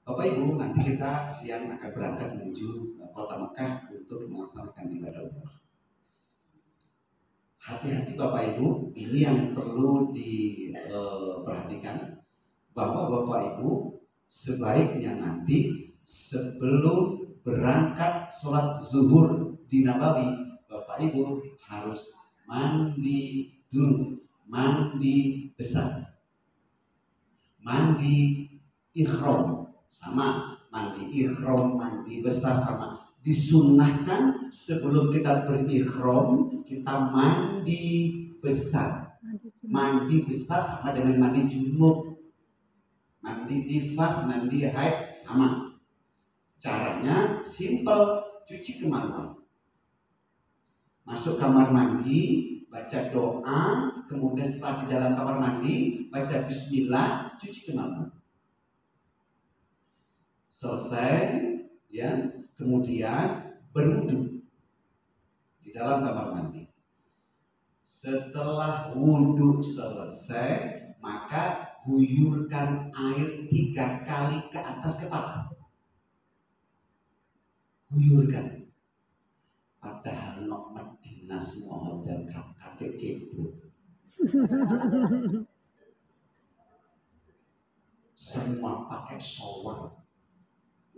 Bapak Ibu, nanti kita siang akan berangkat menuju kota Mekah untuk melaksanakan ibadah umrah. Hati-hati Bapak Ibu, ini yang perlu diperhatikan, bahwa Bapak Ibu sebaiknya nanti sebelum berangkat sholat zuhur di Nabawi, Bapak Ibu harus mandi dulu, mandi besar, mandi ikhram sama, mandi ikhram, mandi besar sama. Disunahkan sebelum kita berikhram kita mandi besar. Mandi besar sama dengan mandi junub, mandi nifas, mandi haid sama. Caranya simple, cuci kemaluan. Masuk kamar mandi, baca doa, kemudian setelah di dalam kamar mandi baca bismillah, cuci kemaluan. Selesai, ya, kemudian berwudu di dalam kamar mandi. Setelah wudhu selesai, maka guyurkan air 3 kali ke atas kepala. Guyurkan. Padahal nok Madinah semua hotel kakek cebok. Semua pakai shower.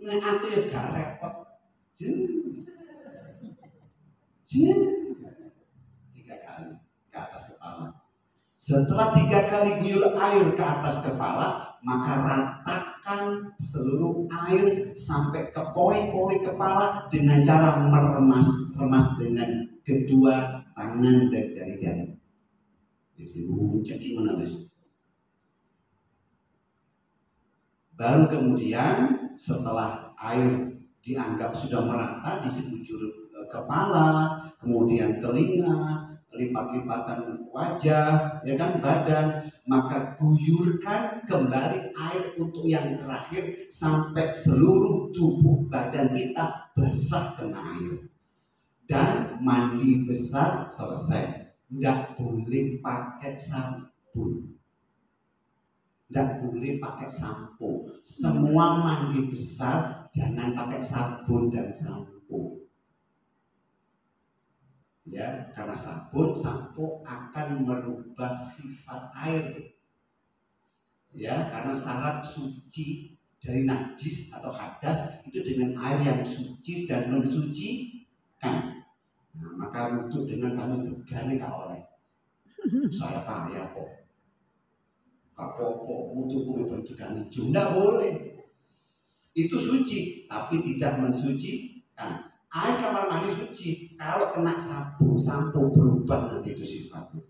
Nah aku ya gak repot. Jus 3 kali ke atas kepala. Setelah 3 kali guyur air ke atas kepala, maka ratakan seluruh air sampai ke pori-pori kepala dengan cara meremas dengan kedua tangan dan jari-jari. Itu jadi gimana mas? Baru kemudian setelah air dianggap sudah merata di sekujur kepala, kemudian telinga, lipat-lipatan wajah, ya kan, badan, maka guyurkan kembali air untuk yang terakhir sampai seluruh tubuh badan kita basah kena air. Dan mandi besar selesai, nggak boleh pakai sabun. Nggak boleh pakai sampo. Semua mandi besar jangan pakai sabun dan sampo. Ya, karena sabun, sampo akan merubah sifat air. Ya, karena syarat suci dari najis atau hadas itu dengan air yang suci dan mensucikan. Nah, maka untuk dengan kamu tegane gak oleh. Saya payah kok. Apa-apa untuk kulit tegane hijau nggak boleh. Itu suci tapi tidak mensucikan. Air kamar mandi suci, kalau kena sabun, sampo berubah nanti itu sifatnya.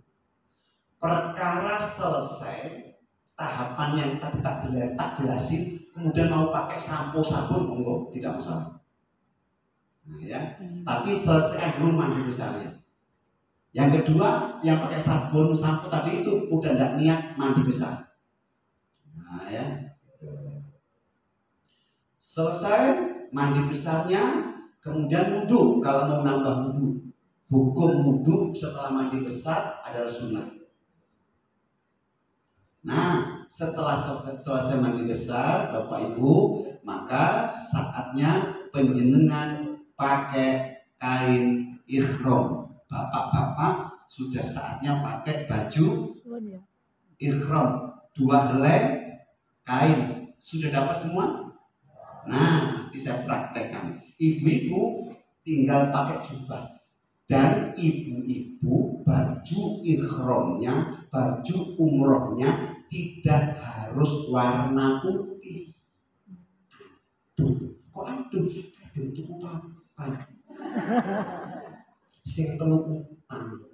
Perkara selesai, tahapan yang tadi tak jelasin, kemudian mau pakai sampo sabun, enggak, tidak masalah. Nah, ya. Tapi selesai dulu mandi besarnya. Yang kedua, yang pakai sabun, sampo tadi itu udah tidak niat mandi besar. Nah, ya. Selesai mandi besarnya, kemudian wudhu. Kalau mau nambah wudhu, hukum wudhu setelah mandi besar adalah sunnah. Nah, setelah selesai mandi besar, Bapak Ibu, maka saatnya penjenengan pakai kain ikhram. Bapak-bapak sudah saatnya pakai baju ikhram, 2 helai kain. Sudah dapat semua? Nah, nanti saya praktekkan. Ibu-ibu tinggal pakai jubah. Dan ibu-ibu baju ikhramnya, baju umrohnya tidak harus warna putih. Aduh, kok aduh? Aduh, itu apa? Sing telu utang.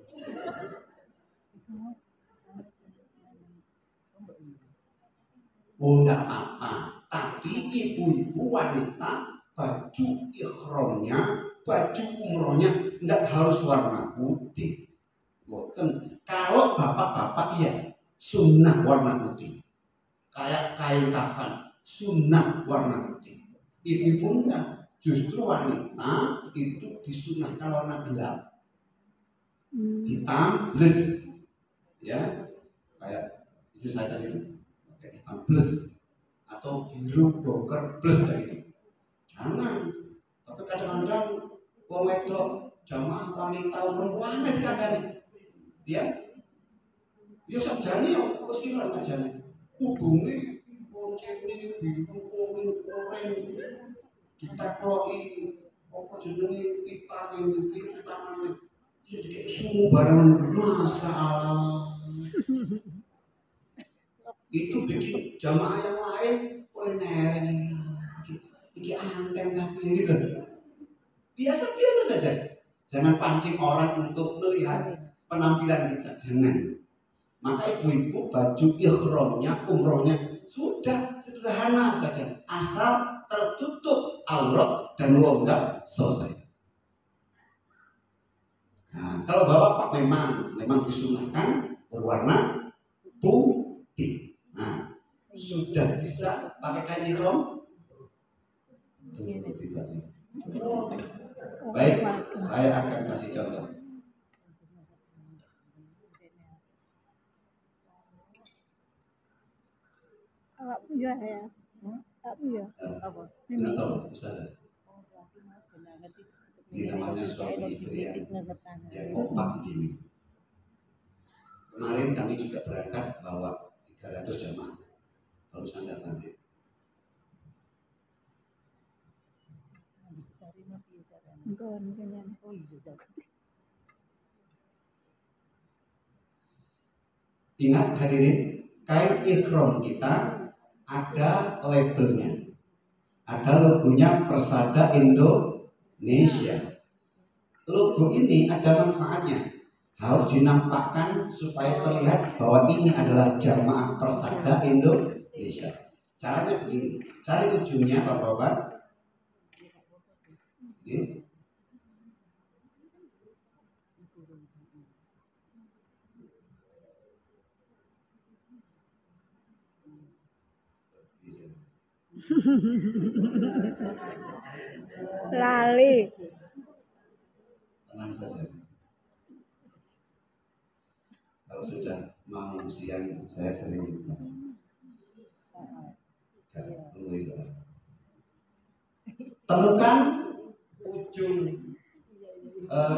Oh, enggak apa-apa. Tapi ibu-ibu wanita baju ikhramnya, baju umrohnya enggak harus warna putih. Boten. Kalau bapak-bapak iya, sunnah warna putih. Kayak kain kafan, sunnah warna putih. Ibu-ibu enggak. Justru wanita itu disunahkan warna gelap. Hitam bles. Ya. Kayak istri saya tadi itu. Hitam plus atau biru boker plus kayak gitu. Jangan. Tapi kadang-kadang wong wedok jamaah wanita umur wanita dikandani. Ya, ya sajane ya wis ilang ajane. Hubunge wong cewek biru kuning oranye ditakloki apa jenenge pitane iki utamane. Jadi suhu barang masalah itu bikin jamaah yang lain boleh nereng ini anten tapi gitu biasa-biasa saja. Jangan pancing orang untuk melihat penampilan kita, jangan. Maka ibu-ibu baju ikhramnya, umrohnya sudah sederhana saja, asal tertutup aurat dan longgar selesai. Nah, kalau bapak memang disunahkan berwarna putih. Nah, sudah bisa pakai kain ihram? Baik, saya akan kasih contoh. Awak punya ya? Tak punya. Apa? Tidak tahu, Ustaz. Ini namanya suami istri yang kompak begini. Kemarin kami juga berangkat bawa 300 jamaah barusan datang. Ingat hadirin, kain ihram kita ada labelnya, ada logonya Persada Indonesia. Logo ini ada manfaatnya, harus dinampakkan supaya terlihat bahwa ini adalah jamaah Persada Indonesia. Caranya begini, cari ujungnya bapak-bapak. Ini. Lali. Tenang saja. Kalau sudah mau siang saya sering lupa. Temukan ujung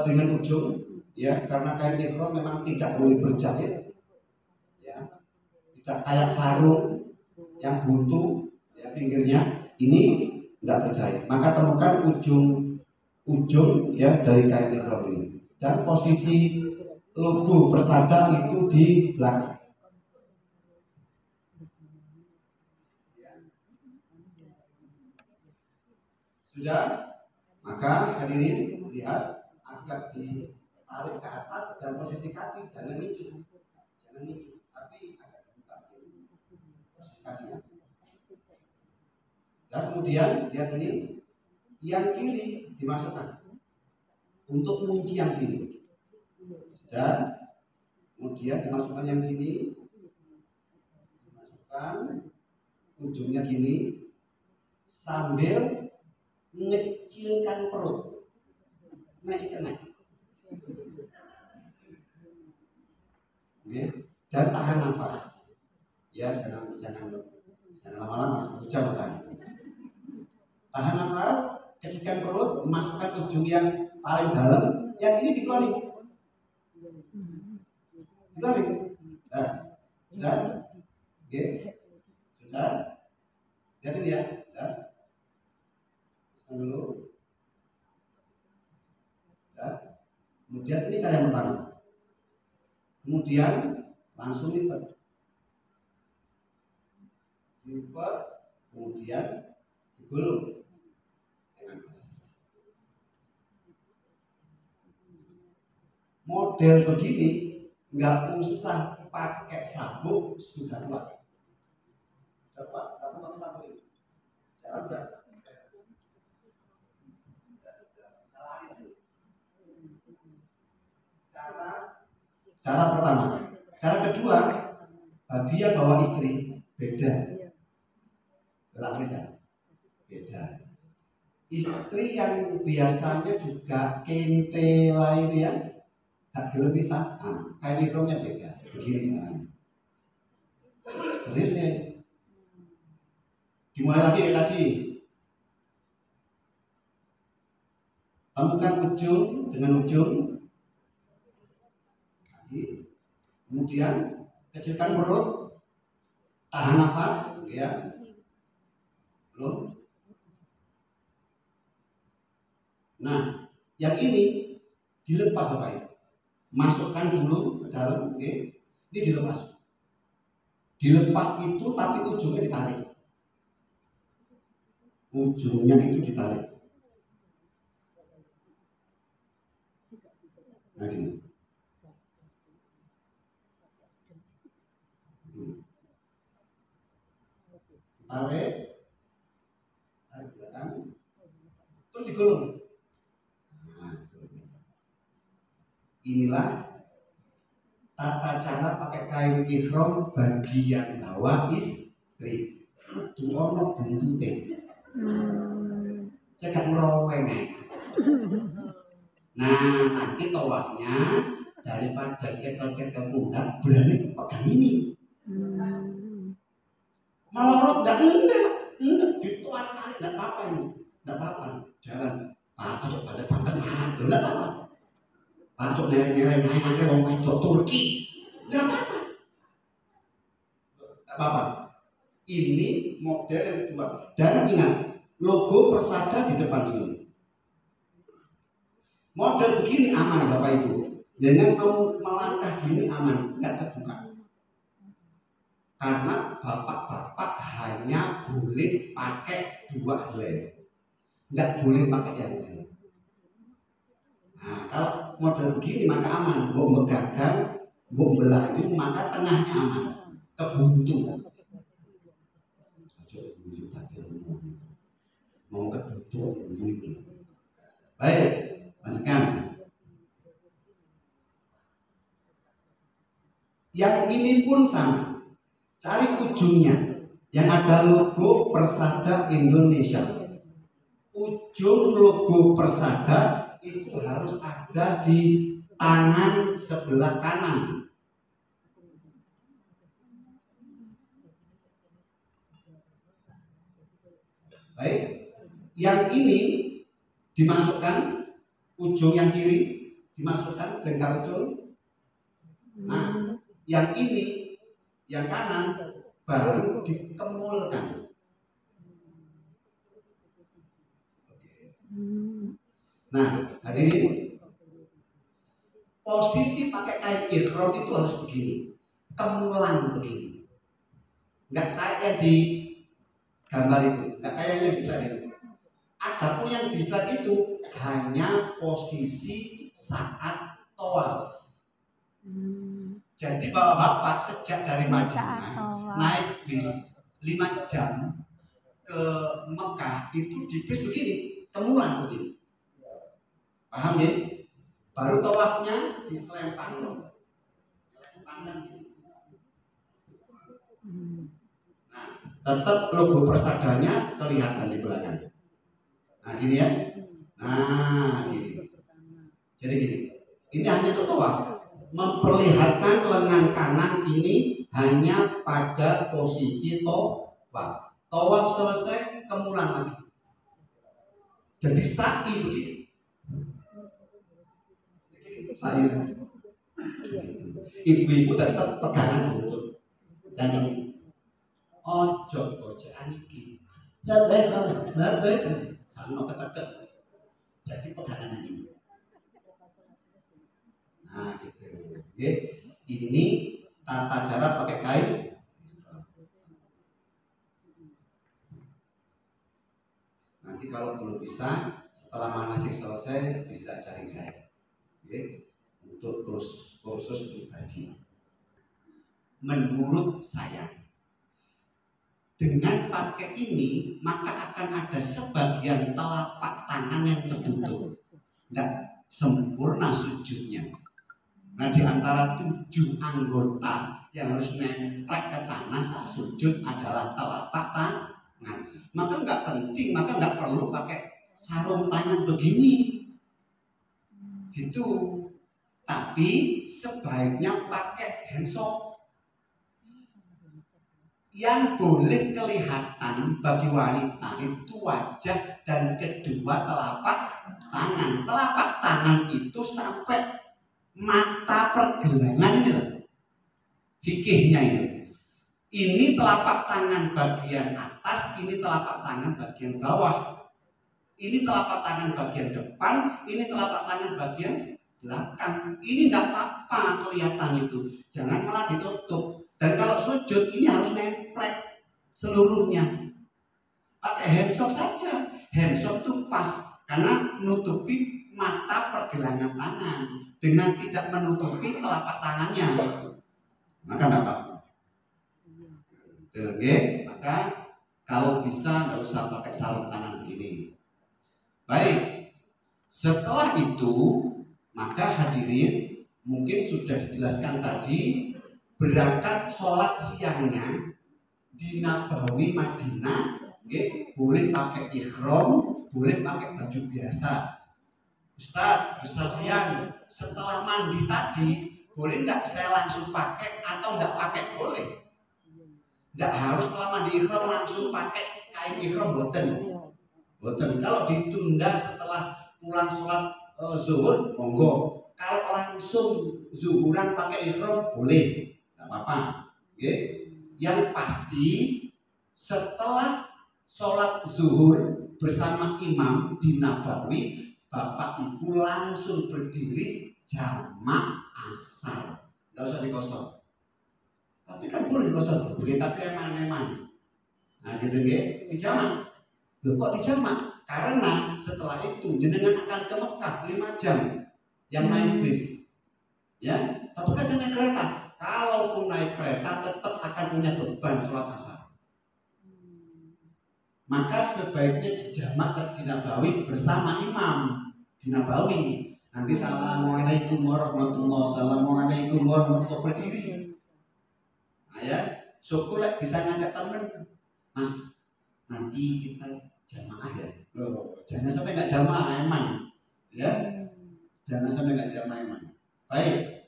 dengan ujung ya, karena kain ihram memang tidak boleh berjahit ya, tidak kayak sarung yang buntu ya, pinggirnya ini tidak berjahit, maka temukan ujung ya dari kain ihram ini dan posisi logo Persada itu di belakang. Sudah? Maka hadirin lihat agak ditarik ke atas dan posisi kaki jangan nicu, tapi agak dibuka posisi kakinya. Dan kemudian lihat ini, yang kiri dimasukkan untuk kunci yang sini, dan kemudian dimasukkan yang sini, dimasukkan ujungnya gini sambil mengecilkan perut, naik. Oke, dan tahan nafas. Ya, jangan lama-lama, 1 jam kan. Tahan nafas, kecilkan perut, masukkan ujung yang paling dalam, yang ini dikeluarin. Nah, sudah, oke, sudah. Lihatin ya, sudah. Dulu. Ya. Kemudian ini cara yang pertama. Kemudian langsung lipat. Kemudian digulung dengan gas. Model begini nggak usah pakai sabuk sudah kuat. Dapat pakai sabuk ini. Jangan sudah. Cara pertama. Cara kedua, dia bawa istri beda. Lapisan beda. Istri yang biasanya juga kente lain ya, tak gelem bisa. Kain ihramnya beda. Begini caranya. Serius nih. Dimulai lagi kayak tadi. Temukan ujung dengan ujung. Kemudian kecilkan perut, tahan nafas, ya. Belum. Nah, yang ini dilepas apa ini? Masukkan dulu ke dalam, oke? Ini dilepas. Dilepas itu tapi ujungnya ditarik. Ujungnya itu ditarik. Nah, gini. Tarik, tarik belakang, terus digulung. Nah, inilah tata cara pakai kain ihram bagi yang bawa istri. Kudu ono buntute. Cekak ngeroweng. Nah, nanti tawafnya daripada cekel-cekel pundak berani pegang ini. Melorot enggak, dituan tarik enggak apa-apa ini, enggak apa-apa. Jalan, Pak, ojo banter-banter mah, enggak apa-apa. Pak, ojo nereng-nereng ae wong wedok Turki. Enggak apa-apa. Enggak apa-apa. Ini model yang kedua. Dan ingat, logo Persada di depan sini. Model begini aman Bapak Ibu. Jangan mau melangkah gini aman, enggak terbuka. Karena bapak-bapak hanya boleh pakai 2 helai, nggak boleh pakai yang lain. Nah, kalau model begini maka aman, mau megagang, mau belayu, maka tengahnya aman, kebuntu. Mau kebuntu, baik, lanjutkan. Yang ini pun sama. Cari ujungnya yang ada logo Persada Indonesia. Ujung logo Persada itu harus ada di tangan sebelah kanan. Baik, yang ini dimasukkan, ujung yang kiri dimasukkan ke kartun. Nah, yang ini yang kanan baru dikemulkan. Nah, hadirin, posisi pakai kain ihram itu harus begini, kemulan begini, nggak kayak di gambar itu, nggak kayak yang bisa itu. Adapun yang bisa itu hanya posisi saat tawaf. Jadi bapak-bapak sejak dari Madinah naik bis 5 jam ke Mekah itu di bis begini, kemulan begini. Paham ya? Baru tawafnya diselempang. Nah, tetap logo Persadanya kelihatan di belakang. Nah, gini ya. Nah, gini. Jadi gini. Ini hanya untuk tawaf. Memperlihatkan lengan kanan ini hanya pada posisi tawaf. Tawaf selesai, kemulan lagi. Jadi sa'i begini. Saya ibu-ibu tetap pegangan buntut. Dan ini ojo gojekan iki. Lebih kalau ketek. Jadi pegangan ini. Nah, gitu. Oke. Ini tata cara pakai kain. Nanti kalau belum bisa, setelah manasik selesai bisa cari saya. Oke. Untuk kursus pribadi. Menurut saya, dengan pakai ini maka akan ada sebagian telapak tangan yang tertutup, nggak sempurna sujudnya. Nah, di antara 7 anggota yang harus nempel ke tanah saat sujud adalah telapak tangan. Maka nggak penting, maka nggak perlu pakai sarung tangan begini, gitu. Tapi sebaiknya pakai hand soap. yang boleh kelihatan bagi wanita itu wajah dan kedua telapak tangan. Telapak tangan itu sampai mata pergelangan ini loh, fikihnya ini. Ini telapak tangan bagian atas, ini telapak tangan bagian bawah. Ini telapak tangan bagian depan, ini telapak tangan bagian belakang. Ini tidak apa-apa kelihatan itu. Jangan malah ditutup. Dan kalau sujud ini harus nempel seluruhnya. Pakai handsock saja. Handsock itu pas karena menutupi mata pergelangan tangan dengan tidak menutupi telapak tangannya. Maka tidak apa-apa. Oke, maka kalau bisa nggak usah pakai sarung tangan begini. Baik, setelah itu maka hadirin mungkin sudah dijelaskan tadi, berangkat sholat siangnya di Nabawi Madinah, boleh pakai ihram, boleh pakai baju biasa. Ustaz Fian, setelah mandi tadi boleh nggak saya langsung pakai atau nggak pakai? Boleh. Nggak harus setelah mandi ihram langsung pakai kain ihram, boten. Kalau ditunda setelah pulang sholat zuhur, monggo. Kalau langsung zuhuran pakai ihram boleh, nggak apa-apa. Yang pasti setelah sholat zuhur bersama imam di Nabawi, bapak ibu langsung berdiri jamak asar, nggak usah dikosong. Tapi kan boleh dikosong, boleh, tapi eman-eman. Nah gitu ya, dijamak. Loh kok dijamak? Karena setelah itu jenengan akan ke Mekah 5 jam yang naik bis. Ya, tapi kan saya naik kereta. Kalaupun naik kereta tetap akan punya beban sholat asar. Maka sebaiknya dijamak saja di Nabawi bersama imam di Nabawi. Nanti assalamualaikum warahmatullahi wabarakatuh, assalamualaikum warahmatullahi wabarakatuh, berdiri. Nah ya, syukur bisa ngajak temen, Mas, nanti kita jamaah ya. Loh, jangan sampai nggak jamaah eman, ya. Jangan sampai nggak jamaah eman. Baik.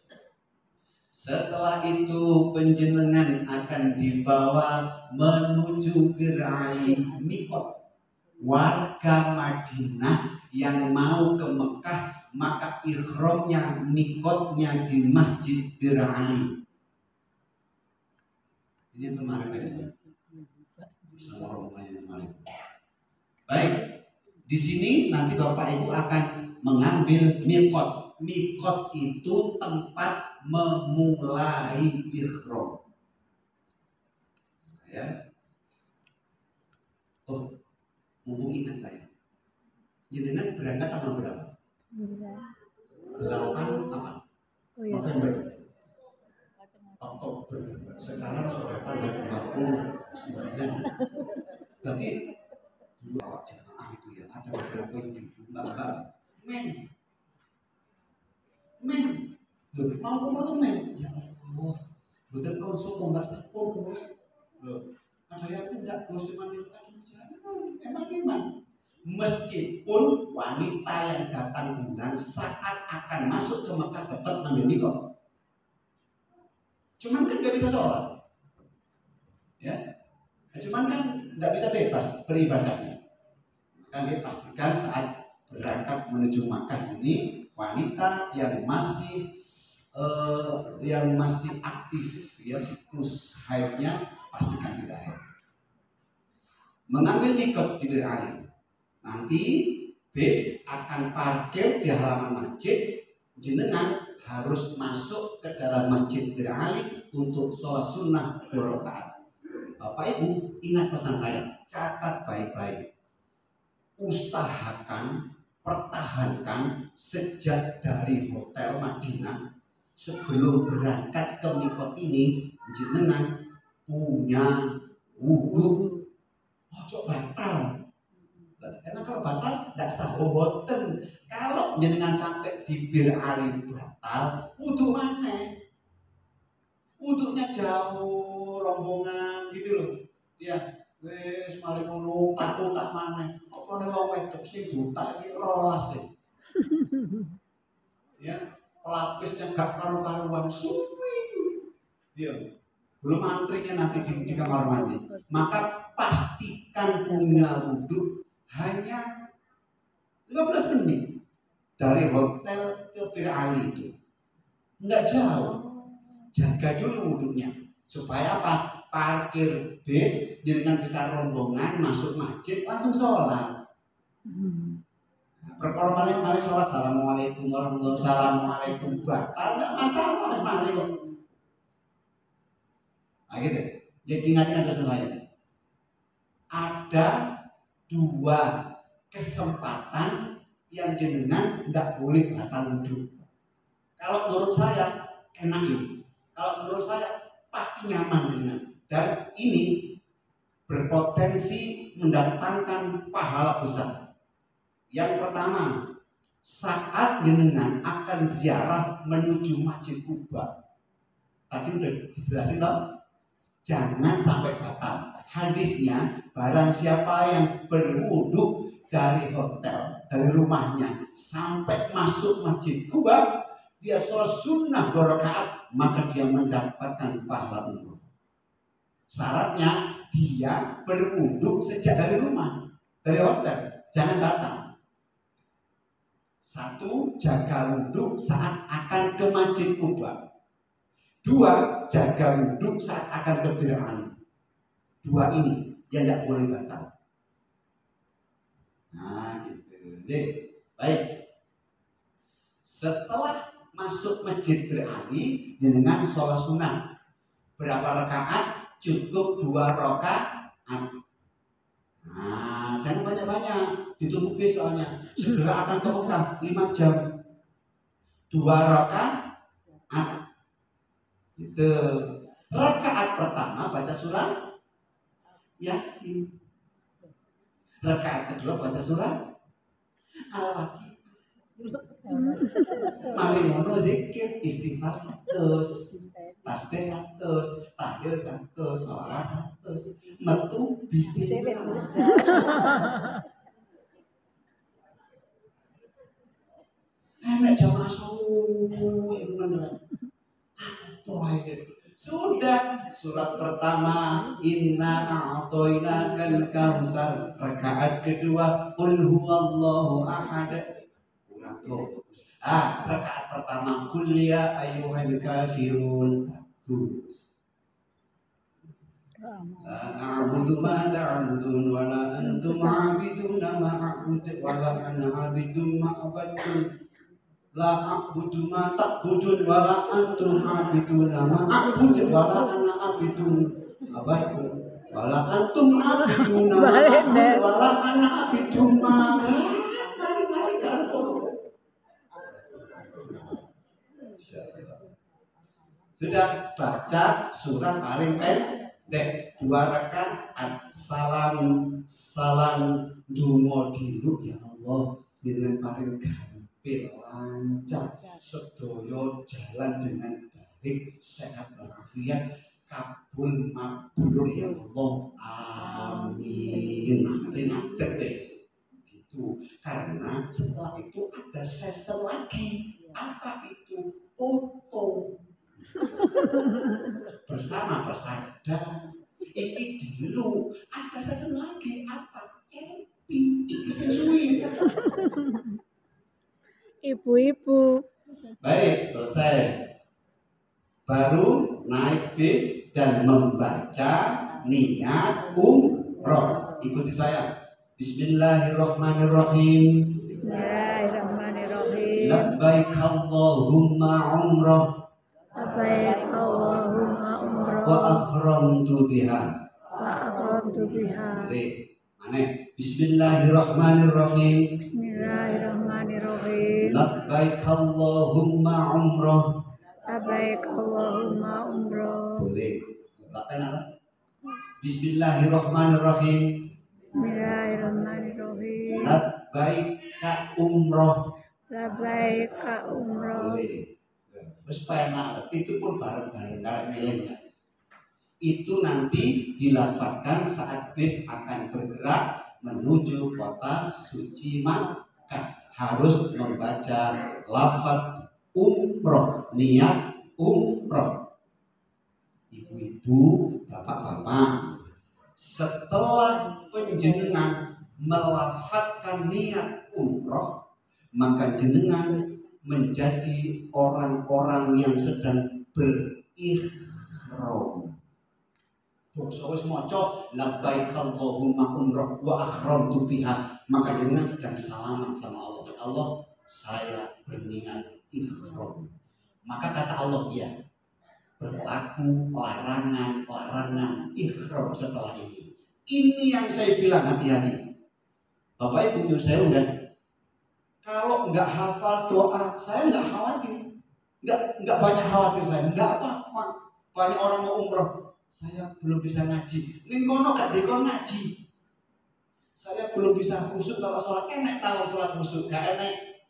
Setelah itu penjenengan akan dibawa menuju gerai mikot. Warga Madinah yang mau ke Mekah maka ihramnya mikotnya di Masjid Ali. Ini yang kemarin ya. Sama rombongan kemarin. Baik, di sini nanti Bapak Ibu akan mengambil mikot. Mikot itu tempat memulai ihram. Ya. Oh, mumpung ingat saya. Jenengan berangkat tanggal berapa? 8 apa? November. Oktober. Sekarang sudah tanggal 29. Berarti dulu awak jamaah itu ya ada beberapa yang dibuka men loh mau kemana men ya Allah betul kau suka mbak sapor terus loh ada yang enggak kau cuma emang meskipun wanita yang datang bulan saat akan masuk ke Mekah tetap ambil mikot, cuman kan nggak bisa sholat ya, cuman kan nggak bisa bebas beribadahnya. Kami pastikan saat berangkat menuju Makkah ini wanita yang masih aktif ya siklus haidnya pastikan tidak haid. Mengambil mikot di Bir Ali. Nanti bis akan parkir di halaman masjid. Jenengan harus masuk ke dalam masjid Bir Ali untuk sholat sunnah 2 rakaat. Bapak Ibu ingat pesan saya, catat baik-baik. Usahakan, pertahankan sejak dari hotel Madinah sebelum berangkat ke mikot ini jenengan punya wudhu. Ojo batal. Karena kalau batal tidak sah boten. Kalau jenengan sampai di Bir Ali batal, wudhu mana? Wudhunya jauh rombongan gitu loh. Ya. Wes mari ngono tak maneh. Apa nek wong wedok sing dutak iki rolas e. Ya, pelapisnya gak karu-karuan suwi. Ya. belum antrinya nanti di kamar mandi. Maka pastikan punya wudhu hanya 15 menit dari hotel ke Bir Ali itu. Enggak jauh. Jaga dulu wudhunya. Supaya apa? Parkir bis, dengan bisa rombongan masuk masjid langsung sholat. Perkara mari sholat, assalamualaikum warahmatullahi wabarakatuh, assalamualaikum, batal enggak masalah, mari kok. Nah gitu. Jadi ingat-ingat pesan saya. Ada dua kesempatan yang jenengan tidak boleh batal wudhu. Kalau menurut saya enak ini. Kalau menurut saya pasti nyaman jenengan. Dan ini berpotensi mendatangkan pahala besar. Yang pertama, saat jenengan akan ziarah menuju Masjid Kuba. Tadi udah dijelasin toh? Jangan sampai batal. Hadisnya, barang siapa yang berwudhu dari hotel, dari rumahnya sampai masuk Masjid Kuba, dia sholat sunnah 2 rakaat, maka dia mendapatkan pahala umroh. Syaratnya dia berwudhu sejak dari rumah, dari hotel, jangan batal. 1, jaga wudhu saat akan ke Masjid Kuba. 2, jaga wudhu saat akan ke Bir Ali. 2 ini yang tidak boleh batal. Nah gitu. Jadi, baik. Setelah masuk Masjid Bir Ali dengan sholat sunnah, berapa rakaat? Cukup 2 rakaat. Nah, jangan banyak-banyak, ditunggu bis soalnya. Segera akan ke Mekah 5 jam. 2 rakaat. Itu. Rakaat pertama baca surah Yasin. Rakaat kedua baca surah Al-Waqiah. Mari ngono zikir, istighfar 100, tasbih 100, tahlil 100, sholawat 100, metu bismillah. Enak jamaah suwi bener. Apa itu? Sudah surat pertama inna a'toinakal kautsar, rakaat kedua qul huwallahu ahad. Rakaat pertama qul ya ayyuhal kafirun. Bagus. A'budu ma ta'budun wa la antum 'abiduna ma a'budu wa la ana 'abidun ma a'budun. La a'budu ma ta'budun wa la antum 'abiduna ma a'budu wa la ana 'abidun abadun wa la antum 'abiduna ma a'budu wa la ana 'abidun ma. Mari karo. Sudah baca surah paling pendek 2 rakaat, salam donga dulu ya Allah dengan paling gampil lancar sedaya jalan dengan baik sehat walafiat kabul makbul ya Allah amin. Mari ngadeg wis gitu. Karena setelah itu ada sesi lagi. Apa itu? Foto bersama persada. Iki dulu ada sesi lagi apa? Camping. Iki sesuai. Ibu-ibu. Baik, selesai. Baru naik bis dan membaca niat umroh. Ikuti saya. Bismillahirrahmanirrahim. Bismillahirrahmanirrahim. Labbaik Allahumma umroh. Labbaik Allahumma umroh. Wa akhramtu biha. Mana? Bismillahirrahmanirrahim. Bismillahirrahmanirrahim. Labbaik Allahumma umroh. Labbaik Allahumma umroh. Boleh. Lakukan Bismillahirrahmanirrahim. Bismillahirrahmanirrahim. Labbaik umroh. Labbaik umroh. Boleh. Terus enak. Itu pun bareng-bareng karena milih. Itu nanti dilafazkan saat bis akan bergerak menuju kota suci Makkah. Harus membaca lafaz umroh, niat umroh. ibu-ibu, bapak-bapak, setelah penjenengan melafadzkan niat umroh, maka jenengan menjadi orang-orang yang sedang berikhram. Bangsa wis maca labbaik Allahumma umrah wa akhramtu biha, maka jenengan sedang salaman sama Allah. Allah, saya berniat ikhram. Maka kata Allah, ya, berlaku larangan ikhram setelah ini. Ini yang saya bilang, hati-hati. Bapak Ibu saya udah, kalau nggak hafal doa, saya nggak khawatir, nggak banyak khawatir saya, nggak apa-apa. Banyak orang mau umroh, saya belum bisa ngaji. Ning kono gak dikon ngaji. Saya belum bisa khusyuk kalau sholat, enak tahu sholat khusyuk, gak enak.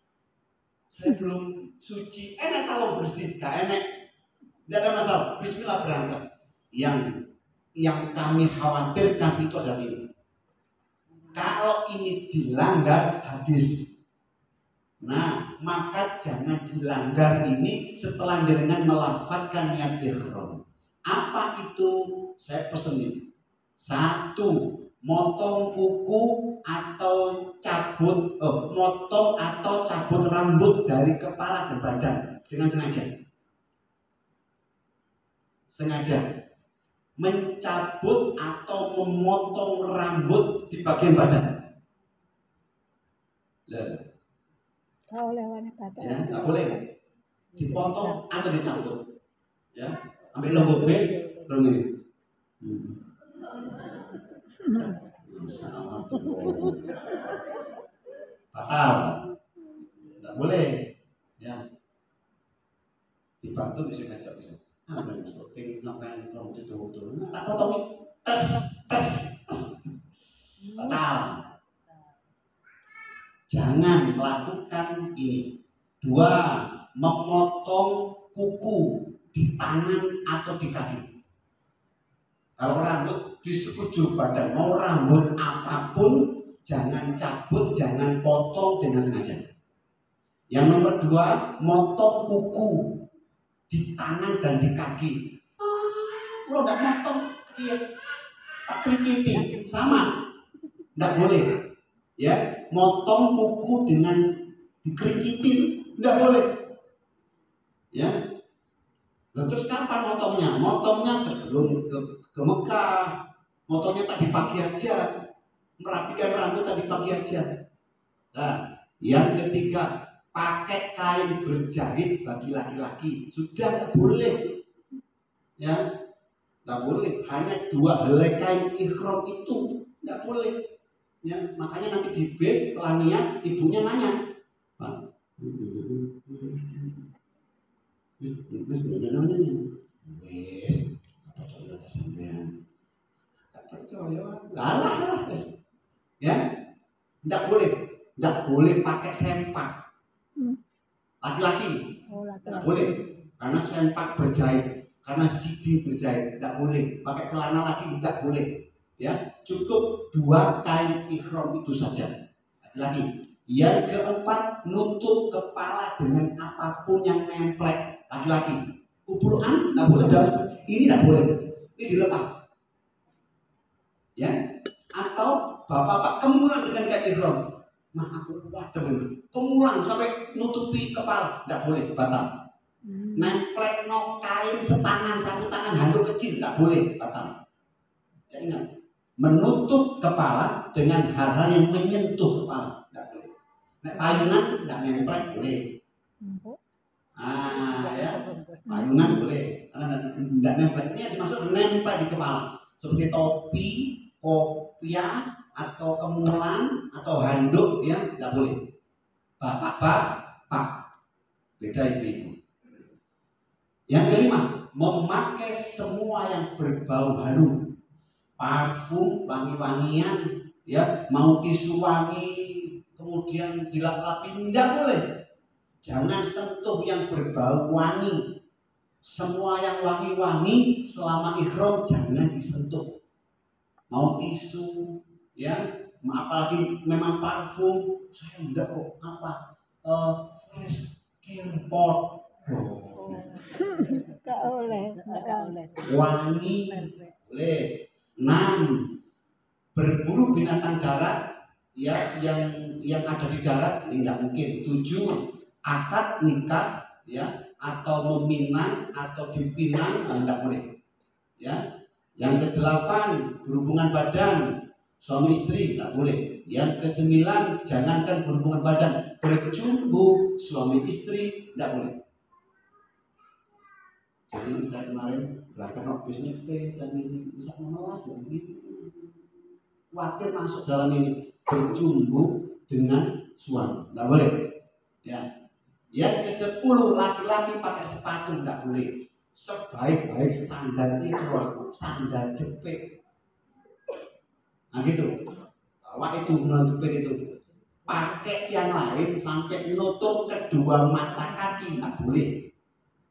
Saya belum suci, enak tahu bersih, gak enak. Tidak ada masalah, bismillah berangkat. Yang kami khawatirkan itu adalah ini. Kalau ini dilanggar, habis. Nah, maka jangan dilanggar ini setelah jenengan melafadzkan niat ikhram. Apa itu? Saya pesen ini. 1, motong kuku atau motong atau cabut rambut dari kepala dan badan dengan sengaja mencabut atau memotong rambut di bagian badan. Ya, nggak boleh dipotong atau dicabut. Ya, ambil logo base, terus ini. Batal, nggak boleh. Ya, dibantu bisa ngajak bisa. Nah, seperti ngapain kamu itu tak potongin, tes. Batal. Jangan melakukan ini. 2, memotong kuku di tangan atau di kaki. Kalau rambut di sekujur badan, mau rambut apapun, jangan cabut, jangan potong dengan sengaja. Yang nomor 2, motong kuku di tangan dan di kaki. Kalau nggak motong, iya, tak krikiti, sama, nggak boleh. Ya, motong kuku dengan dikrikitin, nggak boleh. Ya, terus kapan motongnya? Motongnya sebelum ke Mekah. Motongnya tadi pagi aja, merapikan rambut tadi pagi aja. Nah, yang ketiga, pakai kain berjahit bagi laki-laki sudah nggak boleh. Ya, nggak boleh. Hanya 2 helai kain ikhram itu nggak boleh. Ya, makanya nanti di base setelah niat ibunya nanya, Pak, apa percaya atas sampean? Tak percaya, lah. Ya, nggak boleh pakai sempak. Laki-laki nggak boleh, karena sempak berjahit, karena sidi berjahit, nggak boleh. Pakai celana laki nggak boleh. Ya, cukup 2 kain ikhram itu saja laki-laki. Yang keempat, nutup kepala dengan apapun yang nemplek laki-laki. Kuburan nggak boleh, ini nggak boleh, ini dilepas. Ya, atau bapak-bapak kemulan dengan kain ikhram. Nah, aku waduh ini kemulan sampai nutupi kepala, nggak boleh, batal. Nemplek no kain setangan, sapu tangan, handuk kecil nggak boleh, batal. Ya, ingat, menutup kepala dengan hal-hal yang menyentuh kepala nggak boleh. Nek payungan nggak nempel boleh. Ya, payungan boleh. Nggak nempel, ini yang dimaksud nempel di kepala, seperti topi, kopiah, atau kemulan, atau handuk, ya nggak boleh. Bapak, beda ibu. Yang kelima, memakai semua yang berbau harum. Parfum, wangi-wangian, ya, mau tisu wangi, kemudian dilap-lapin, tidak boleh. Jangan sentuh yang berbau wangi. Semua yang wangi-wangi selama ikhram jangan disentuh. Mau tisu, ya, apalagi memang parfum, saya tidak kok fresh care pot. Gak oleh. Wangi boleh. 6. Berburu binatang darat ya yang ada di darat ini tidak mungkin. 7. Akad nikah ya atau meminang atau dipinang tidak boleh ya. Yang ke-8 berhubungan badan suami istri tidak boleh. Yang ke-9 jangankan berhubungan badan, bercumbu suami istri tidak boleh. Jadi saya kemarin berangkat bisnis dan ini bisa memelas begini, khawatir masuk dalam ini bercumbu dengan suami tidak boleh ya. Yang ke-10 laki-laki pakai sepatu tidak boleh. Sebaik-baik sandal itu sandal jepit. Nah gitu. Kalau itu benar jepit itu pakai yang lain sampai nutup kedua mata kaki nggak boleh.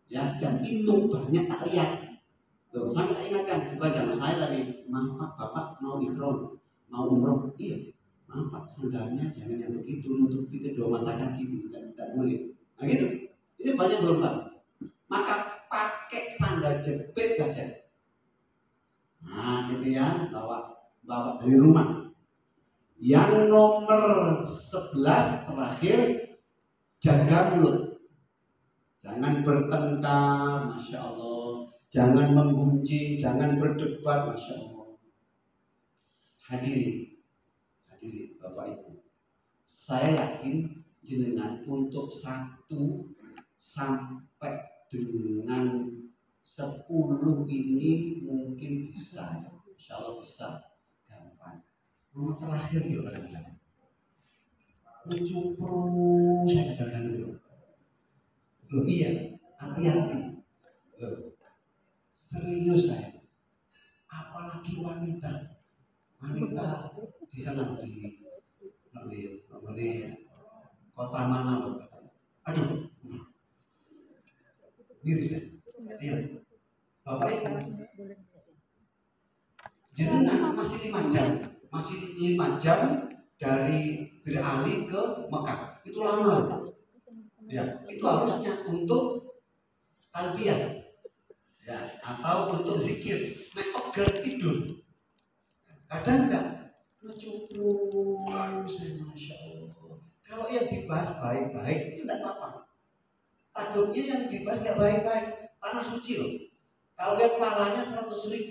Ya dan itu banyak tak lihat. Loh, sampai tak ingatkan bukan zaman saya tadi. Maaf Pak, Bapak mau ihram, mau umroh. Iya. Maaf Pak, sandalnya jangan yang begitu nutupi kedua mata kaki itu tidak boleh. Nah gitu. Ini banyak belum tahu. Maka pakai sandal jepit saja. Nah gitu ya, bawa dari rumah. Yang nomor 11 terakhir, jaga mulut. Jangan bertengkar, Masya Allah. Jangan menggunjing, jangan berdebat, Masya Allah. Hadirin Bapak Ibu, saya yakin jenengan untuk 1 sampai dengan 10 ini mungkin bisa, insya Allah bisa gampang. Nomor terakhir ya kadang-kadang mencumprung saya kadang-kadang itu loh iya, hati-hati loh, serius saya, apalagi wanita di sana di kota mana loh, aduh miris ya. Iya. Bapak Ibu, jenengan masih 5 jam dari beralih ke Mekah. Itu lama. Ya, itu harusnya untuk talbiyah. Ya, atau untuk zikir. Nek pegel tidur. Kadang enggak lucu-lucu, Masya Allah. Kalau yang dibahas baik-baik itu enggak apa-apa. Takutnya yang dibahas enggak baik-baik. Tanah suci loh. Kalau lihat pahalanya 100.000,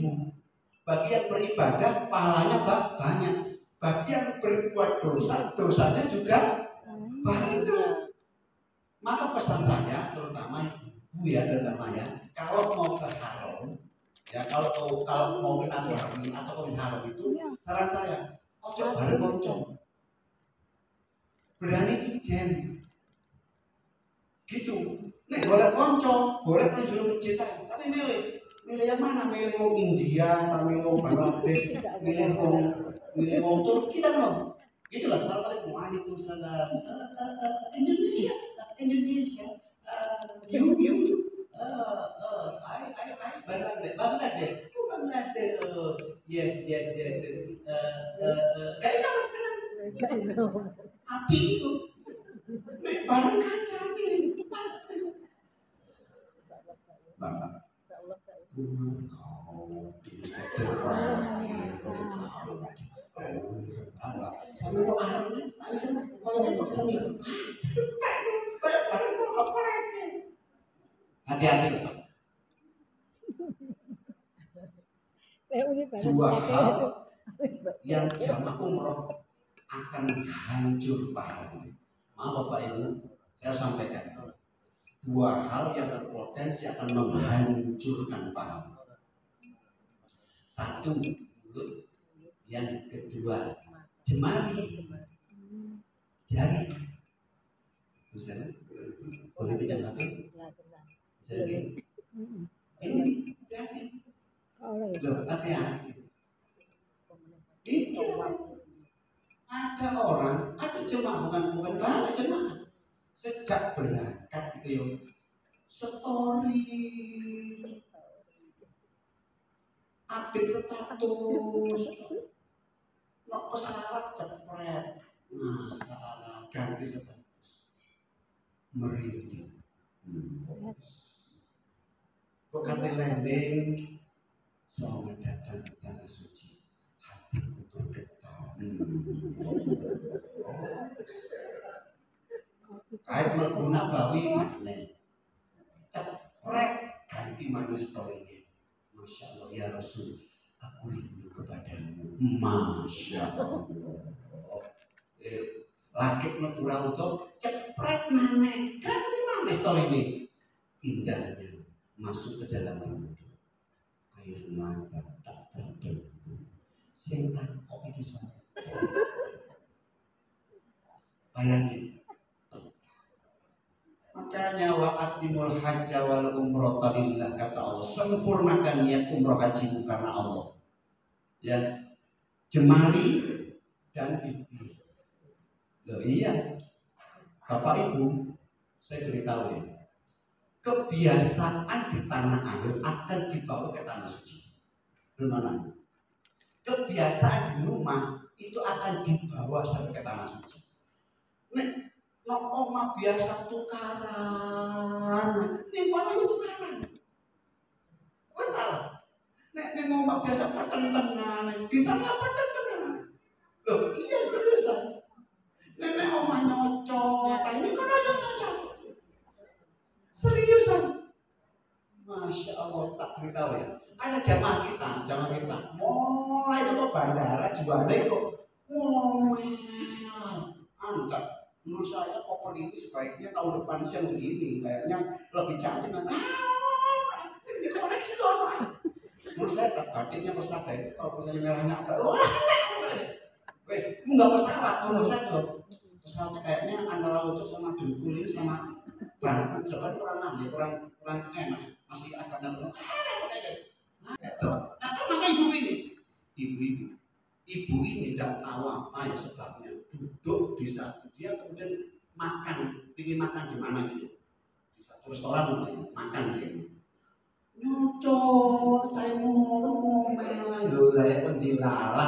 bagi yang beribadah pahalanya banyak. Bagi yang berbuat dosa, dosanya juga banyak. Maka pesan saya, terutama ibu ya, terutama ya, kalau mau ke haram, ya kalau mau ke Nabi atau ke haram itu, saran saya, ojo bareng konco, berani ijen, gitu. Nih boleh konco, boleh menjual masjid, tapi milih yang mana? Milih wong India, atau milih wong Bangladesh, milih wong Turki, kita kan? Gitu lah. Assalamualaikum, waalaikumsalam. Indonesia, you, Bangladesh, yes. Gak sama sekarang. Api itu, barang kaca nih. Bapak. Hati-hati. 2 hal yang jamaah umroh akan hancur pahalanya. Maaf Bapak Ibu, saya sampaikan 2 hal yang berpotensi akan menghancurkan pahala. 1 mulut, yang kedua jemari, jari. Misalnya, boleh pinjam HP? Misalnya, ini hati-hati. Loh, hati-hati. Itu ada orang, ada jemaah bukan banyak jemaah. Sejak berangkat itu story, update status, mau pesawat cepret, masalah ganti status, merinding. Kok kata landing, selamat datang di tanah suci, hatiku bergetar. Kait melguna bawi makne, ceprek ganti manis storynya. Masya Allah ya Rasul, aku rindu kepadamu. Masya Allah. Yes. Laki melguna untuk ceprek mana, ganti manis storynya. Indahnya masuk ke dalam rambut, air mata tak terbendung. Setan kok ini semua. Bayangin. Makanya wa'atimul hajja wal umrata lillah, kata Allah, sempurnakan niat umroh hajimu karena Allah. Ya, jemari dan bibir. Loh iya, Bapak Ibu, saya beritahu ya, kebiasaan di tanah air akan dibawa ke tanah suci. Bagaimana? Kebiasaan di rumah itu akan dibawa sampai ke tanah suci. Nek oma biasa tukaran, nek mana itu tukaran? Kau tahu? Nek oma biasa paten-patenan, di sana paten-patenan. Loh iya seriusan. Nek oma nyocok, ini kan aja nyocok. Seriusan. Masya Allah, tak beritahu ya. Ada jamaah kita mulai ke bandara juara itu ngomel. Angkat, menurut saya koper ini sebaiknya tahun depan yang begini, kayaknya lebih cantik. Jadi dikoreksi doang. Menurut saya tak batiknya pesawat itu kalau misalnya merahnya agak wes, nggak pesawat, menurut saya tuh pesawatnya kayaknya antara lutut sama dengkul ini sama bangku, sebenarnya kurang enak, masih agak nanggung. Nah, masa ibu ini tidak tahu apa ya sebabnya, duduk di satu dia kemudian ingin makan di mana gitu, di satu restoran makan dia, nyocok, ngomel, lo layak pendilalah.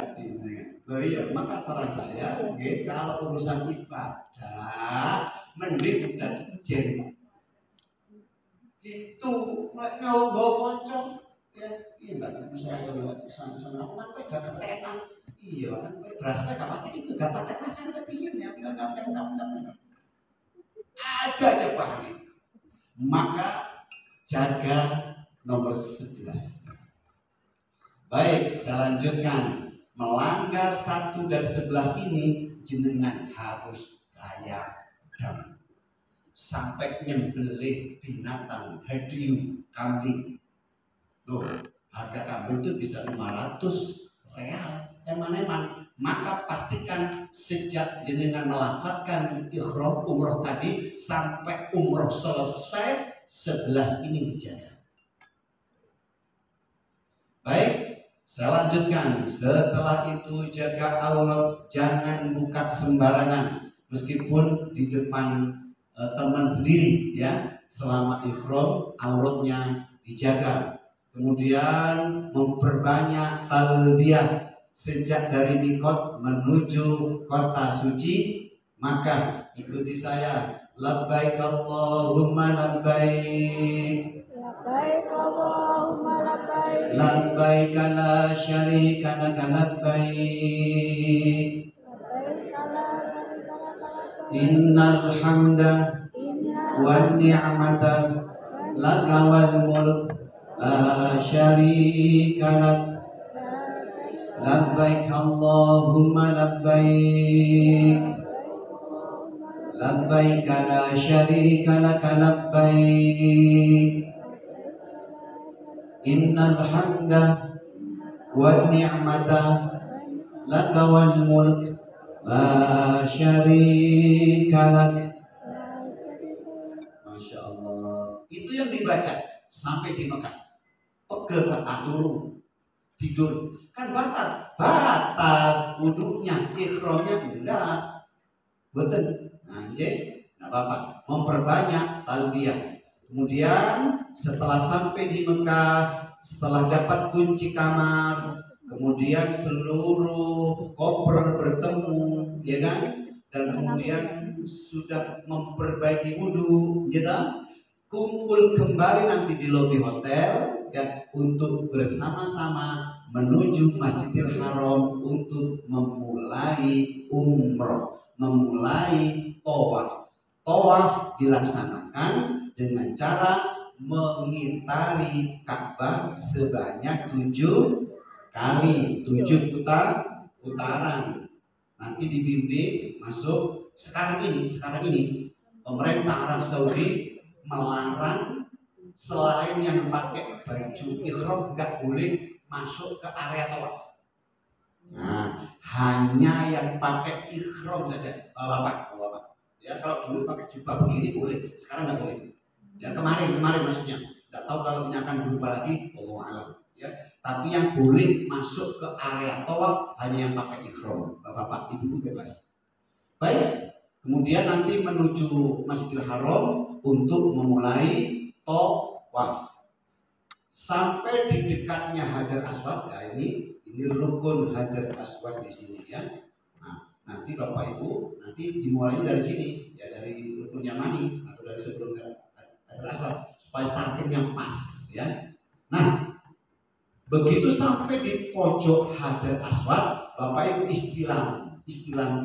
Oh iya, maka saran saya, kalau urusan ibadah, mending dan izin. Itu nggak boncong. Ya, iya mbak, saya kalau kesana aku kan gak ketekan. Iya, kan berasanya gak patek itu, gak patek rasanya pilih ya, tinggal ada aja bahan ini. Maka jaga nomor 11. Baik, saya lanjutkan. Melanggar 1 dan 11 ini jenengan harus bayar dam. Sampai nyembelih binatang, hadiah kambing. Loh, harga kambing itu bisa 500 real. Eman-eman. Maka pastikan sejak jenengan melafatkan ihram umroh tadi sampai umroh selesai, 11 ini dijaga. Baik, saya lanjutkan. Setelah itu jaga aurat, jangan buka sembarangan meskipun di depan teman sendiri ya. Selama ihram auratnya dijaga. Kemudian memperbanyak talbiyah sejak dari mikot menuju kota suci. Maka ikuti saya, labbaik Allahumma labbaik, labbaik Allahumma labbaik, labbaik la syarika laka labbaik, labbaik la syarika laka labbaik, innal hamda wan ni'mata laka wal mulk la syarika lak, labbaik Allahumma labbaik, labbaik la syarika laka labbaik, innal hamda wan ni'mata laka wal mulk la syarika lak. Masya Allah. Itu yang dibaca sampai di Mekah. Pegel kata turun tidur kan batal wudhunya, ikhramnya enggak betul. Anjing enggak apa-apa, memperbanyak talbiyah. Kemudian setelah sampai di Mekah, setelah dapat kunci kamar, kemudian seluruh koper bertemu, ya kan? Dan kemudian sudah memperbaiki wudhu, gitu. kumpul kembali nanti di lobi hotel ya untuk bersama-sama menuju Masjidil Haram untuk memulai umroh, memulai tawaf. Tawaf dilaksanakan dengan cara mengitari Ka'bah sebanyak 7 kali, 7 putaran. Nanti dibimbing masuk. Sekarang ini pemerintah Arab Saudi melarang selain yang pakai baju ihram nggak boleh masuk ke area tawaf. Nah, hanya yang pakai ihram saja, bapak. Ya, kalau dulu pakai jubah begini boleh, sekarang nggak boleh. Ya, kemarin maksudnya. Nggak tahu kalau ini akan berubah lagi, wallahu alam. Ya, tapi yang boleh masuk ke area tawaf hanya yang pakai ihram, bapak, ibu bebas. Baik. Kemudian nanti menuju Masjidil Haram untuk memulai tawaf. Sampai di dekatnya Hajar Aswad, ya ini rukun Hajar Aswad di sini ya. Nah, nanti Bapak Ibu nanti dimulainya dari sini ya, dari rukun Yamani atau dari sebelum Hajar Aswad supaya startingnya pas ya. Nah, begitu sampai di pojok Hajar Aswad, Bapak Ibu istilah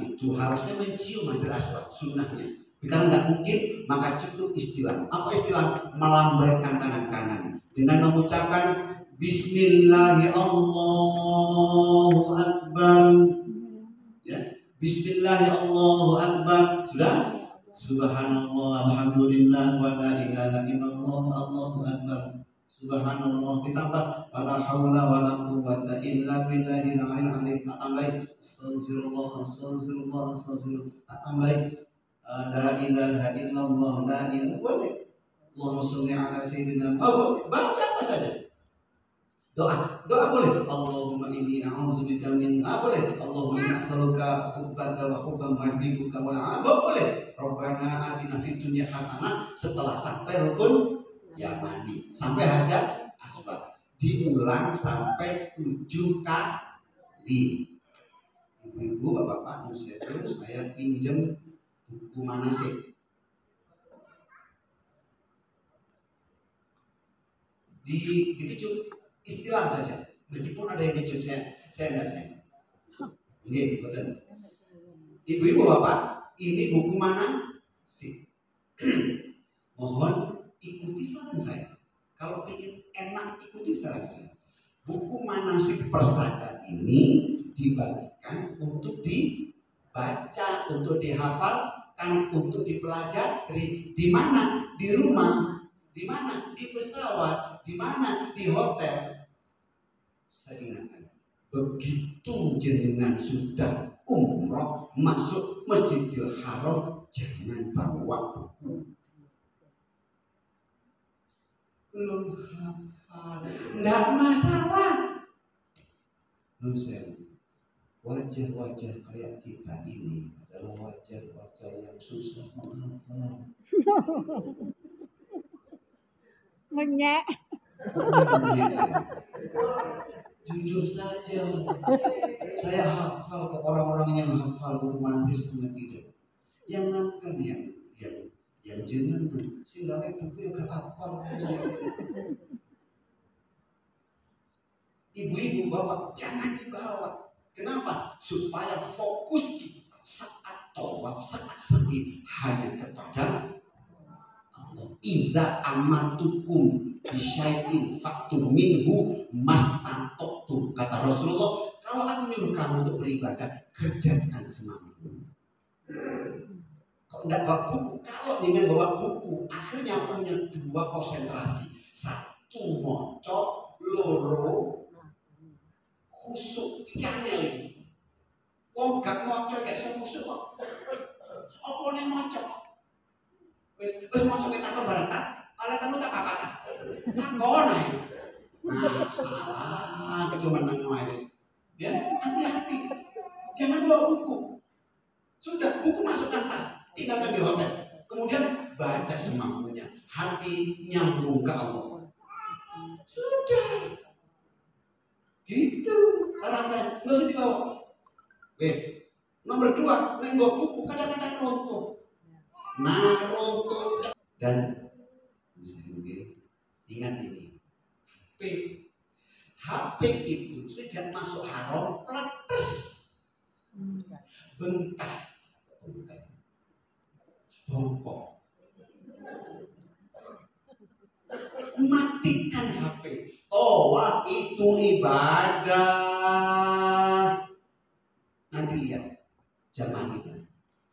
itu harusnya mencium Hajar Aswad, sunnahnya. Karena nggak mungkin, maka cukup istilah. Apa istilah? Melambaikan tangan kanan dengan mengucapkan Bismillah Allahu Akbar. Ya, Bismillah Allahu Akbar. Sudah? Subhanallah, alhamdulillah, wa la ilaha illallah, Allahu Akbar. Subhanallah, ditambah wala haula wala quwwata illa billahil aliyyil azim. Tambah astagfirullah, tambah la ilaha illallah, la ilaha boleh. Allahumma sholli ala sayyidina Muhammad. Baca apa saja. Doa boleh. Allahumma inni a'udzubika min boleh. Allahumma inni as'aluka hubbaka wa hubba man yuhibbuka wal boleh. Rabbana atina fid dunya hasanah setelah sampai rukun Yamani, sampai Hajar Aswad diulang sampai 7 kali. Ibu-ibu, bapak-bapak, saya pinjam buku manasik. Dikecut istilah saja, meskipun ada yang kecut saya enggak saya. Ini betul. Ibu-ibu, bapak, ini buku manasik. Mohon ikuti saran saya. Kalau ingin enak, ikuti saran saya. Buku manasik persada ini dibagikan untuk dibaca, untuk dihafalkan, untuk dipelajari. Di mana? Di rumah. Di mana? Di pesawat. Di mana? Di hotel. Saya ingatkan, begitu jenengan sudah umroh masuk Masjidil Haram, jangan bawa buku. Belum hafal, enggak masalah. Nonsen, wajah-wajah kayak kita ini adalah wajah-wajah yang susah menghafal. Menyek. Jujur saja, saya hafal ke orang-orang yang hafal buku manasik setengah tidak. Jangankan yang jenengan silangnya buku yang hafal saya. Ibu-ibu, bapak, jangan dibawa. Kenapa? Supaya fokus kita saat tawaf, saat sedih hanya kepada Allah. Iza amartukum bisyai'in faktum minhu mastatoktum. Kata Rasulullah, kalau aku nyuruh kamu untuk beribadah, kerjakan semampumu. Kok enggak bawa buku? Kalau dengan bawa buku, akhirnya punya 2 konsentrasi. 1 mocok, loro khusuk, angel iki. Wong gak mocok gak iso khusuk kok. Apa nek mocok? Wis mocok kita takon bareng tak. Ala kamu tak apa-apa tak. Takon ae. Nah, salah ketumenan wae wis. Ya, hati-hati. Jangan bawa buku. Sudah, buku masukkan tas, tinggalkan di hotel. Kemudian baca semampunya. Hati nyambung ke Allah. Sudah. Gitu. Saran saya, nggak usah dibawa. Wes. Nomor 2, bawa buku kadang-kadang rontok. Nah, rontok dan Ingat ini. HP itu sejak masuk haram pletes, bengkak, bongkok. Matikan HP. Tawaf itu ibadah. Nanti lihat jamaah kita.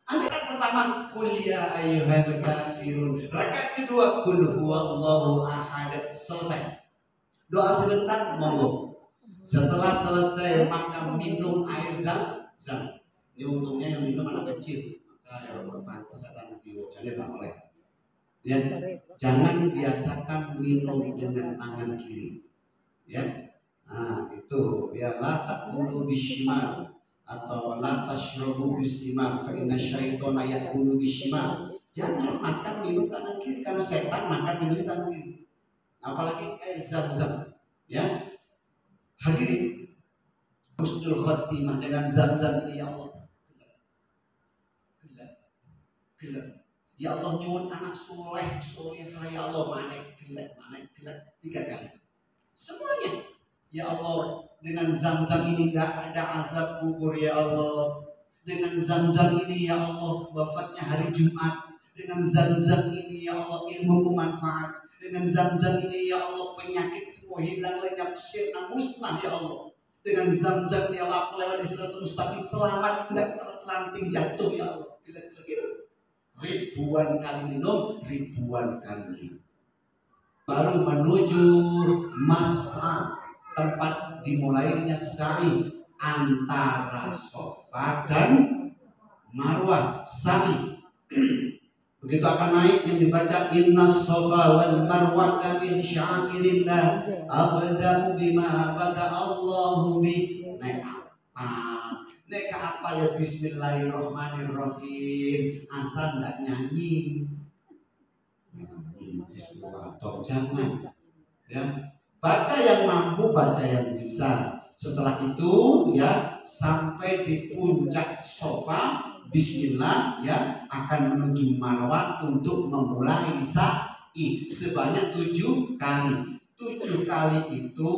Rakaat pertama kul ya ayyuhal kafirun. Rakaat kedua kul huwallahu ahad. Selesai. Doa sebentar monggo. Setelah selesai maka minum air zam-zam. Ini untungnya yang minum anak kecil. Maka yang berpantas datang di wajahnya tak boleh. Ya, jangan biasakan minum dengan tangan kiri. Ya, nah itu ya la taqulu bishimal atau la tashrabu bishimal fa inna syaitana yaqulu bishimal. Jangan makan minum tangan kiri karena setan makan minum tangan kiri. Apalagi air zam-zam. Ya, hadirin, husnul khotimah dengan zam-zam ini ya Allah. Gelap. Ya Allah nyuwun anak soleh ya Allah, manek gelap 3 kali. Semuanya. Ya Allah, dengan zam-zam ini tidak ada azab kubur ya Allah. Dengan zam-zam ini ya Allah wafatnya hari Jumat. Dengan zam-zam ini ya Allah ilmuku manfaat. Dengan zam-zam ini ya Allah penyakit semua hilang, lenyap, syirna musnah ya Allah. Dengan zam-zam ya Allah aku lewat di siratal mustaqim selamat, tidak terpelanting jatuh ya Allah. Gitu. Ribuan kali minum, ribuan kali minum. Baru menuju masa tempat dimulainya sa'i antara Safa dan Marwah. Sa'i begitu akan naik yang dibaca inna Safa wal Marwah min syairillah abda'u bima bada Allahu bi. Naik apa ya bismillahirrahmanirrahim asal nggak nyanyi. Jangan ya, baca yang mampu, baca yang bisa. Setelah itu ya sampai di puncak Safa bismillah ya akan menuju Marwah untuk memulai sa'i sebanyak 7 kali. 7 kali itu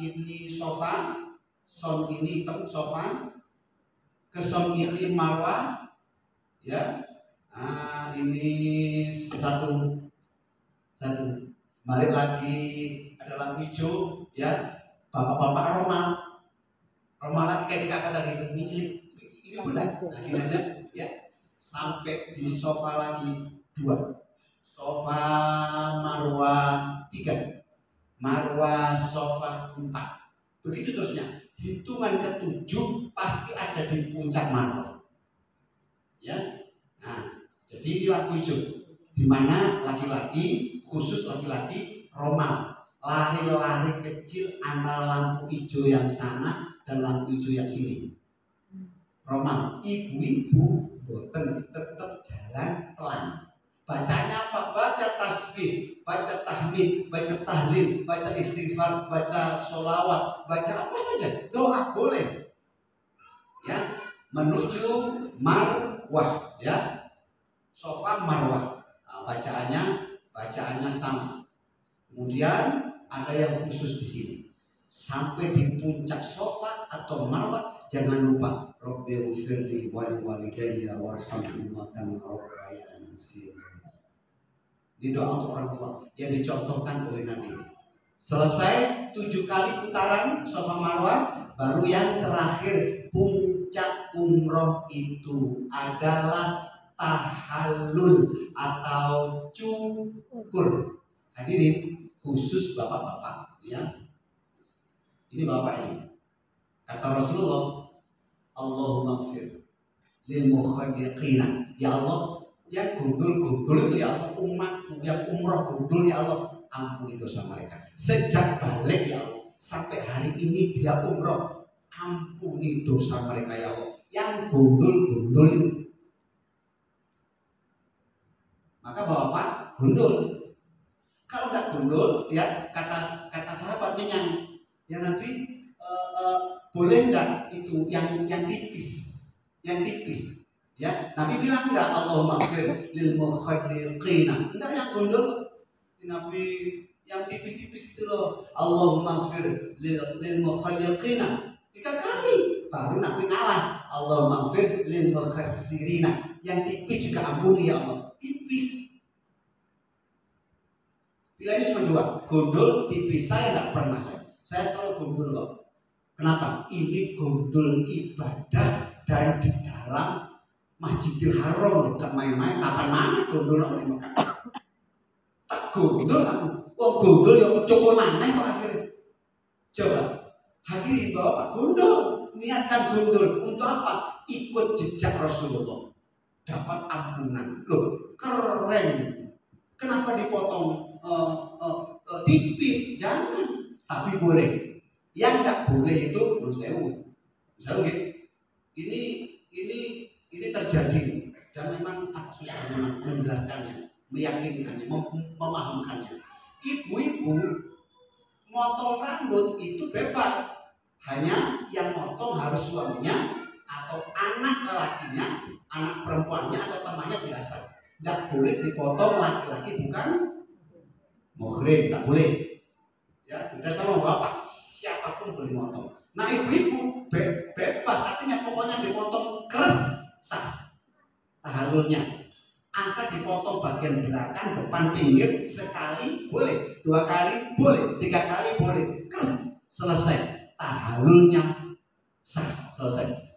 ini Safa, son ini Safa, ke son ini Marwah ya. Ini satu balik lagi ada lampu hijau ya, bapak-bapak romal lagi kayak kakak tadi itu ini budak lagi aja ya, sampai di Safa lagi 2, Safa Marwah 3, Marwah Safa 4, begitu terusnya. Hitungan ke-7 pasti ada di puncak Marwah ya. Nah, jadi ini lampu hijau di mana laki-laki, khusus laki-laki romal, lari-lari kecil antara lampu hijau yang sana dan lampu hijau yang sini. Romal, ibu-ibu boten tetap jalan pelan. Bacanya apa? Baca tasbih, baca tahmid, baca tahlil, baca istighfar, baca sholawat, baca apa saja, doa boleh. Ya, menuju Marwah ya. Safa Marwah, bacaannya sama. Kemudian ada yang khusus di sini. Sampai di puncak Safa atau Marwah jangan lupa Rabbighfirli wa liwalidayya warhamhuma kama rabbayani shaghira. Ini doa untuk orang tua yang dicontohkan oleh Nabi. Selesai 7 kali putaran Safa Marwah, baru yang terakhir puncak umroh itu adalah tahallul atau cukur. Hadirin khusus bapak-bapak ya. Ini bapak ini. Kata Rasulullah, Allahumma ighfir lil mukhayyiqina. Ya Allah, yang gundul-gundul itu ya Allah, umatku yang umroh gundul ya Allah, ampuni dosa mereka. Sejak balik ya Allah, sampai hari ini dia umroh, ampuni dosa mereka ya Allah. Yang gundul-gundul itu. Maka bapak gundul. Kalau tidak gundul, ya kata sahabatnya yang Nabi boleh enggak itu yang tipis, ya Nabi bilang enggak Allahumma ighfir lil mukhayyiqina, enggak yang gundul, Nabi yang tipis-tipis itu loh. Allahumma fir lil mukhalliqina 3 kali. Baru Nabi ngalah. Allahumma fir lil mukhassirina. Yang tipis juga ampuni ya Allah. Tipis. Pilihannya cuma 2. Gundul, tipis. Saya nggak pernah saya selalu gundul loh. Kenapa? Ini gundul ibadah dan di dalam Masjidil Haram, gak main-main. Kapan mana gundul di Mekah? Tak gundul aku. Wong gundul yang cukup maneh kok akhirnya. Coba hadirin bapak gundul, niatkan gundul untuk apa? Ikut jejak Rasulullah, dapat ampunan. Loh, keren. Kenapa dipotong tipis? Jangan. Tapi boleh. Yang tak boleh itu museum. Ini terjadi dan memang agak susah menjelaskannya, meyakinkannya, memahamkannya. Ibu-ibu motong rambut itu bebas, hanya yang motong harus suaminya atau anak lelakinya, anak perempuannya atau temannya biasa. Tidak boleh dipotong laki-laki bukan muhrim, tidak boleh. Ya, sudah sama bapak, siapapun boleh motong. Nah ibu-ibu bebas, artinya pokoknya dipotong keras sah tahalulnya. Asal dipotong bagian belakang, depan, pinggir sekali boleh, 2 kali boleh, 3 kali boleh, keras selesai tahalulnya sah selesai.